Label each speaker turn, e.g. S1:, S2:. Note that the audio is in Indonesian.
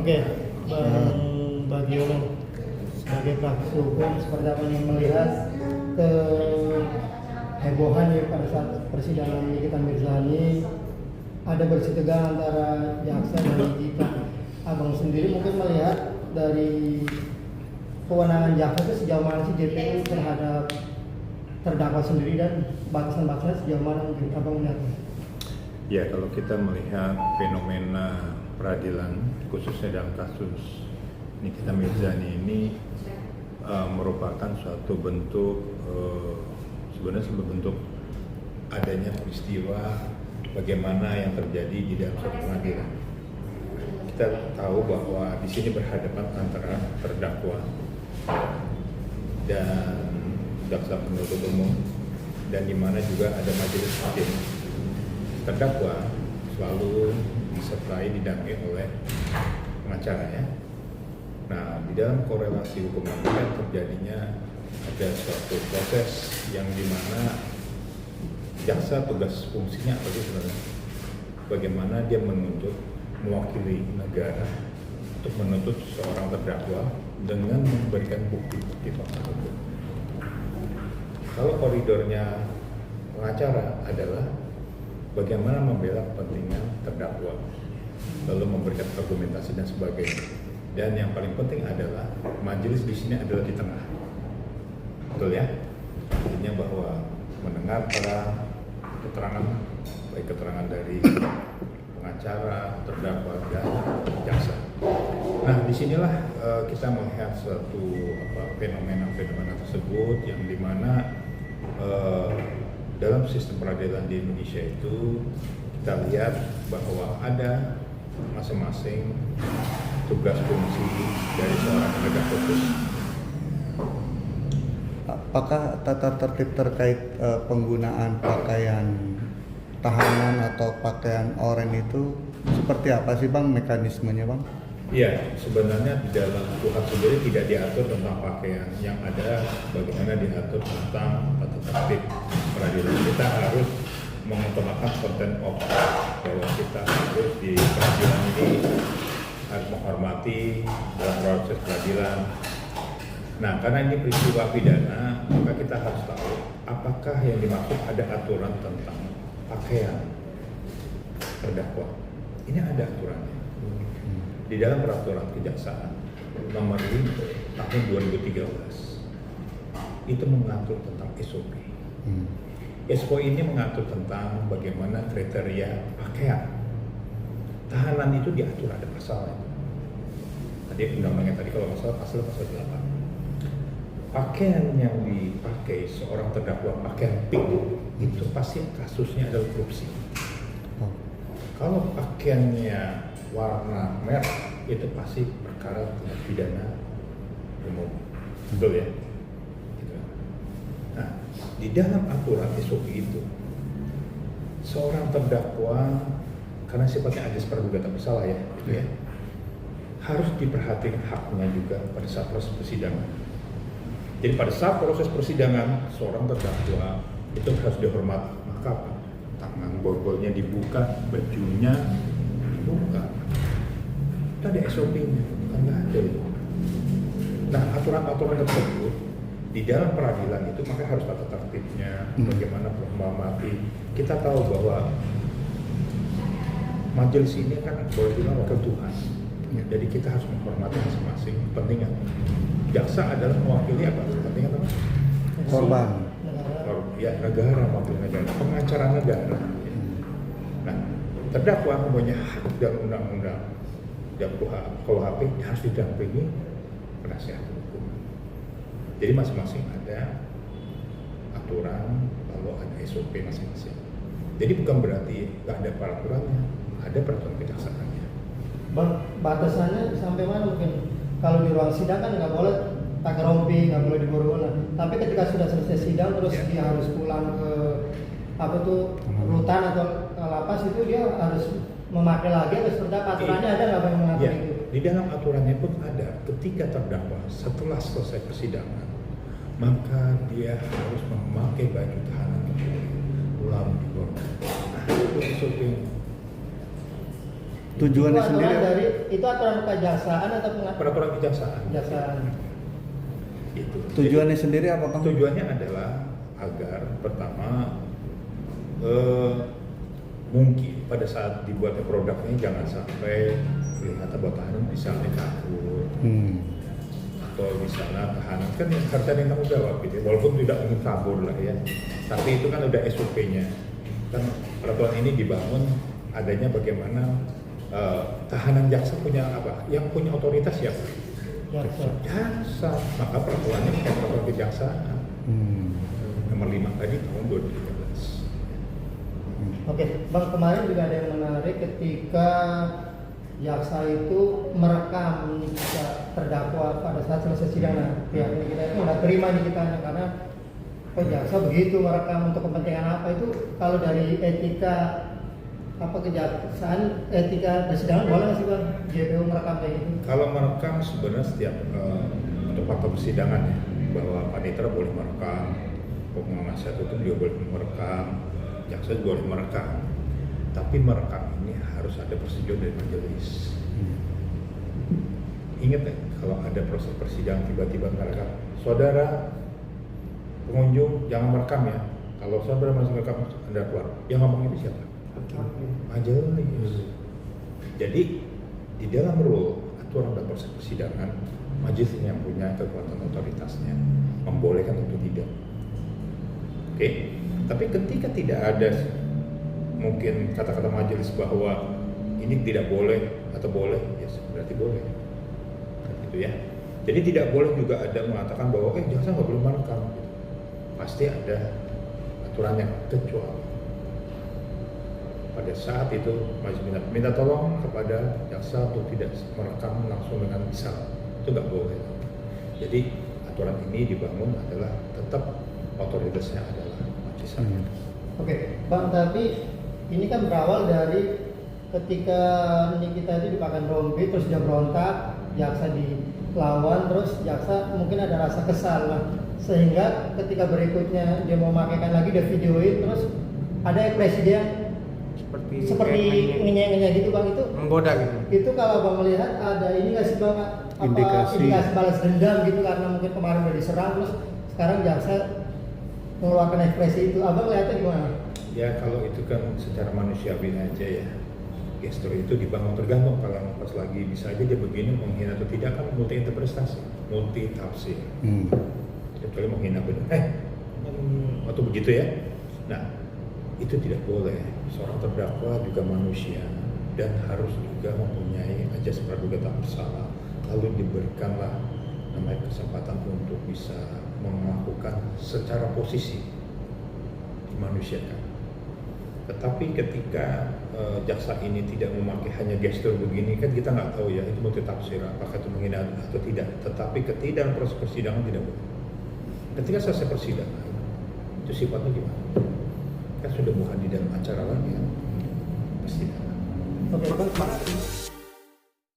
S1: Oke, Bang Bagiono sebagai praktisi hukum seperti apa yang melihat kehebohan ya pada saat persidangan Nikita Mirzani, ada bersih tegang antara jaksa dan Nikita. Abang sendiri mungkin melihat dari kewenangan jaksa itu sejauh mana sih JPU terhadap terdakwa sendiri dan batasan-batasan sejauh mana mungkin abang melihatnya?
S2: Ya, kalau kita melihat fenomena peradilan khususnya dalam kasus Nikita Mirzani ini merupakan suatu bentuk sebenarnya sebuah bentuk adanya peristiwa bagaimana yang terjadi di dalam suatu pengadilan. Kita tahu bahwa di sini berhadapan antara terdakwa dan jaksa penuntut umum, dan di mana juga ada majelis hakim. Terdakwa selalu disertai didampingi oleh pengacara ya. Nah, di dalam korelasi hukum itu kan terjadinya ada suatu proses yang dimana jaksa tugas fungsinya apa sih sebenarnya? Bagaimana dia menuntut mewakili negara untuk menuntut seorang terdakwa dengan memberikan bukti-bukti fakta hukum. Kalau koridornya pengacara adalah bagaimana membela kepentingan terdakwa, lalu memberikan argumentasi dan sebagainya. Dan yang paling penting adalah majelis di sini adalah di tengah, betul ya? Artinya bahwa mendengar para keterangan, baik keterangan dari pengacara, terdakwa dan jaksa. Nah, disinilah kita melihat suatu fenomena tersebut yang dimana dalam sistem peradilan di Indonesia itu kita lihat bahwa ada masing-masing tugas fungsi dari seorang penegak hukum.
S3: Apakah tata tertib terkait penggunaan pakaian tahanan atau pakaian oranye itu seperti apa sih Bang mekanismenya Bang?
S2: Iya, sebenarnya di dalam KUHP sendiri tidak diatur tentang pakaian, yang ada bagaimana diatur tentang tata tertib peradilan. Kita harus mengutamakan konten of, bahwa kita harus di peradilan ini harus menghormati dalam proses peradilan. Nah, karena ini peristiwa pidana, maka kita harus tahu apakah yang dimaksud ada aturan tentang pakaian terdakwa. Ini ada aturannya. Di dalam peraturan kejaksaan nomor 5 tahun 2013 itu mengatur tentang SOP. SOP ini mengatur tentang bagaimana kriteria pakaian tahanan itu diatur, ada pasalnya. Tadi undang-undangnya tadi kalau pasal 8. Pakaian yang dipakai seorang terdakwa, pakaian pink, itu pasti kasusnya adalah korupsi. Kalau pakaiannya warna merah, itu pasti perkara tindak pidana umum, betul ya? Gitu. Nah, di dalam aturan SOP itu, seorang terdakwa karena sifatnya adil praduga tak bersalah ya, gitu ya, harus diperhatikan haknya juga pada saat proses persidangan. Jadi pada saat proses persidangan, seorang terdakwa itu harus dihormati. Maka apa? Tangan borgolnya dibuka, bajunya dibuka. Itu ada SOP-nya, kan nggak ada itu. Nah, aturan-aturan tersebut di dalam peradilan itu maka harus tata tertibnya, bagaimana menghormati. Kita tahu bahwa majelis ini kan boleh bilang wakil Tuhan. Jadi kita harus menghormati masing-masing kepentingan. Jaksa adalah mewakili apa? Kepentingan apa?
S3: Korban.
S2: Ya, negara, wakil negara, pengacara negara. Nah, terdakwa mempunyai hak dalam undang-undang dan KUHP harus didampingi penasihat hukum. Jadi masing-masing ada aturan, lalu ada SOP masing-masing. Jadi bukan berarti nggak ada peraturannya, ada peraturan kejaksaannya.
S1: Bang, batasannya sampai mana mungkin? Kalau di ruang sidang kan nggak boleh pakai rompi, nggak boleh diborgol. Tapi ketika sudah selesai sidang terus dia harus pulang ke rutan atau lapas, itu dia harus memakai lagi atau seperti apa? Aturannya ada nggak yang mengatur itu?
S2: Di dalam aturannya pun ada, ketika terdakwa setelah selesai persidangan, maka dia harus memakai baju tahanan lalu diborgol. Nah, itu SOP.
S3: Tujuannya
S1: itu
S3: sendiri
S1: aturan
S3: apa?
S1: dari itu aturan kejaksaan atau
S2: Peraturan kejaksaan.
S1: kejaksaan?
S2: Gitu.
S3: Tujuannya
S2: Jadi,
S3: sendiri apa Bang?
S2: tujuannya adalah agar pertama mungkin pada saat dibuatnya produknya jangan sampai kelihatan bahwa tahanan misalnya kabur atau misalnya tahanan kan yang harus ada yang tanggung jawab gitu ya. Walaupun tidak ingin kabur lah ya, tapi itu kan udah SOP-nya kan. Peraturan ini dibangun adanya bagaimana tahanan jaksa punya apa, yang punya otoritas siapa? Jaksa. Maka peraturannya kayak peraturan kejaksaan nomor 5 tadi tahun 2013.
S1: Oke, Bang, kemarin juga ada yang menarik ketika jaksa itu merekam terdakwa pada saat selesai sidang. Nah, pihak kita itu nggak terima nih kita karena kok jaksa begitu merekam untuk kepentingan apa itu? Kalau dari etika apa kejaksaan, etika persidangan boleh nggak sih Bang JPU merekam kayak gitu?
S2: Kalau merekam sebenarnya setiap untuk fakta persidangan ya, bahwa panitera boleh merekam, penasihat hukum juga boleh merekam, jaksa juga boleh merekam. Tapi merekam ini harus ada persetujuan dari majelis. Ingat ya, kalau ada proses persidangan tiba-tiba merekam, saudara pengunjung jangan merekam ya. Kalau saudara masih merekam, Anda keluar. Yang ngomong itu siapa? Majelis. Jadi di dalam rule aturan dan proses persidangan, majelis yang punya kekuatan otoritasnya membolehkan atau tidak. Oke, tapi ketika tidak ada mungkin kata-kata majelis bahwa ini tidak boleh atau boleh, ya berarti boleh, gitu ya. Jadi tidak boleh juga ada mengatakan bahwa jaksa nggak boleh merekam. Gitu. Pasti ada aturannya, kecuali pada saat itu majelis minta tolong kepada jaksa untuk tidak merekam langsung dengan misal, itu nggak boleh. Jadi aturan ini dibangun adalah tetap otoritasnya adalah majelis hakim.
S1: Oke, Bang, tapi ini kan berawal dari ketika Nikita itu dipakai rompi terus dia berontak, jaksa dilawan, terus jaksa mungkin ada rasa kesal, nah, sehingga ketika berikutnya dia mau makaikan lagi dia videoin, terus ada ekspresi dia seperti ngenyek-ngenyek gitu Bang, itu
S4: menggoda gitu.
S1: itu kalau Bang melihat ada ini nggak sih Bang, apa
S3: Indikasi
S1: balas dendam gitu karena mungkin kemarin udah diserang terus sekarang jaksa mengeluarkan ekspresi itu, Abang lihatnya gimana?
S2: Ya kalau itu kan secara manusiawi aja ya, gestur itu dibangun tergantung kalau pas lagi bisa aja dia begini menghina atau tidak kan multi interpretasi, multi tafsir. Kecuali menghina benar, atau begitu ya. Nah itu tidak boleh. Seorang terdakwa juga manusia dan harus juga mempunyai ajas praduga tak bersalah. Lalu diberikanlah namanya kesempatan untuk bisa melakukan secara posisi dimanusiakan. Tetapi ketika jaksa ini tidak memakai hanya gestur begini, kan kita nggak tahu ya itu multitafsir apakah itu menghina atau tidak. Tetapi ketika dalam proses persidangan tidak boleh. Ketika selesai persidangan itu sifatnya gimana? Kan sudah bukan di dalam acara lagi kan persidangan.
S1: Oke, Bang.